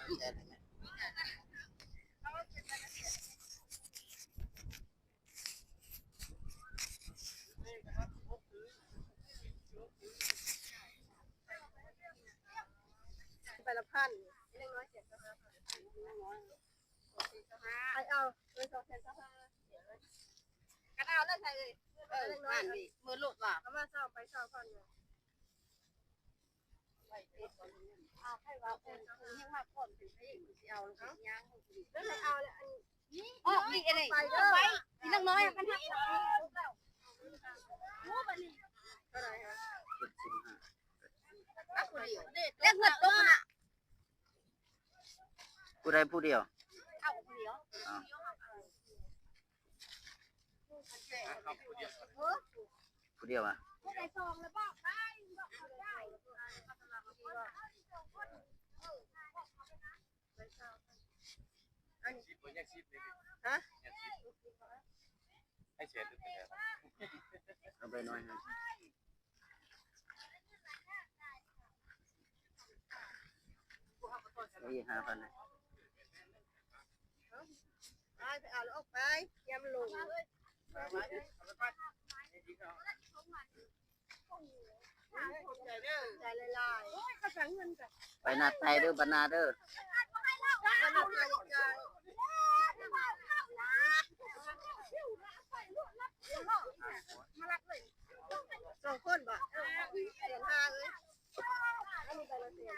ไปละพันเล็กน้อยเสียเจ้าห้าพันไปเอาเลย2,500กันเอาแล้วใช่เลยเล็กน้อยมือหลุดว่ะเอามาเศร้าไปเศร้าพันเลยเอาให้ว่าเป็นยังว่าก่อนถึงให้เอาแล้วย่างแล้วไหนเอาเลยอันนี้อ๋อมีอะไรไปเด้อที่น้อยมันหักรู้ป่ะนี่เท่าไหร่ฮะเล่นเงินตัวน่ะผู้ใดผู้เดียวเอาผู้เดียวผู้เดียวอ่ะผู้ใดซองแล้วบอกได้ฮะให้เสียลึกไปแล้วเอาไปน้อยนะนี่5,000นะไปเอาแล้วออกไปยำลงใจลายๆก็สั่งเงินกันไปนัดไทยเด้อบรรณาเด้อ2 คนบ่เสีย5เลยอันนี้ไปละเสีย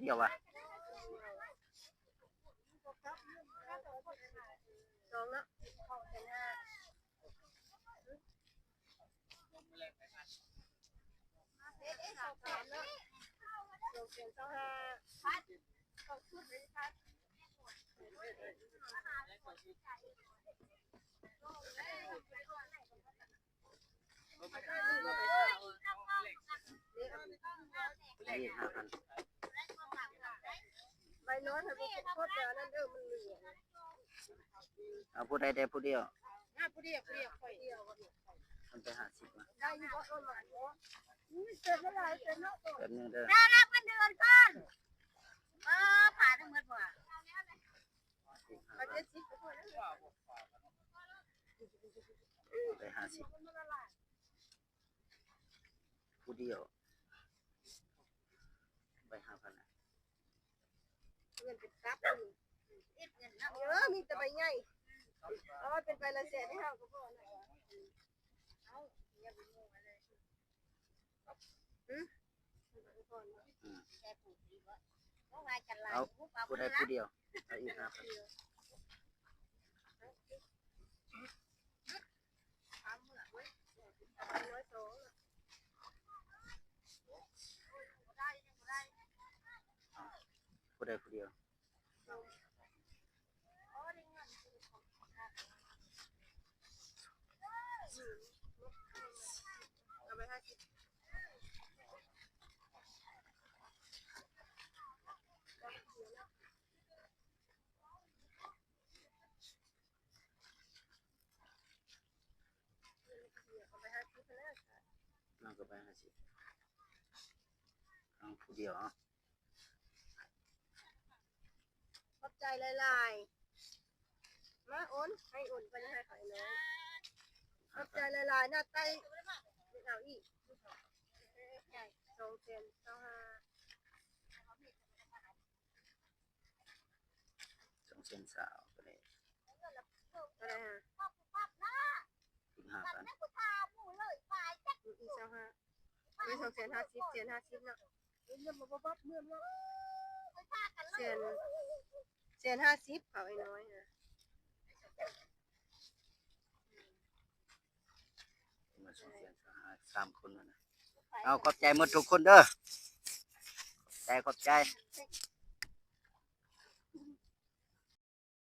เดียวอ่ะ2เนาะใบน้อยให้พวกโคตรนั่นเด้อมันเหลือเอาผู้ใดได้ผู้เดียวผู้เดียวค่อยเดียวมันไป50มาได้อยู่บ่ต้นหมากเนาะเสร็จแล้วเสร็จแล้วแบบนึงเด้อได้รับเงินเดือนก่อนผ่านทั้งหมดบ่เอา70ไปด้วยไป50ผู้เดียวไป5,000นะเงินเป็นซับมีแต่ใบใหญ่เอาไว้เป็นใบละแสนให้เฮาก็พอนะเอาอย่าไปโง่เลยเอาผู้ใดผู้เดียวเอาอีก5,000ผู้ใดผู้เดียวเอาไป50น้องก็ไป50เอาผู้เดียวอ่ะขอบใจหลายๆมาโอนให้โอนไปให้ขายน้อยขอบใจหลายๆหน้าไต้เอาอีก2,000สาวก็ได้อะไรฮะอีก5,000อีก25ไม่250เนาะเงินบ่เมื่อเสียน50เขาไอ้น้อยฮะมา3 คนแล้วนะเอาขอบใจหมดทุกคนเด้อขอบใจ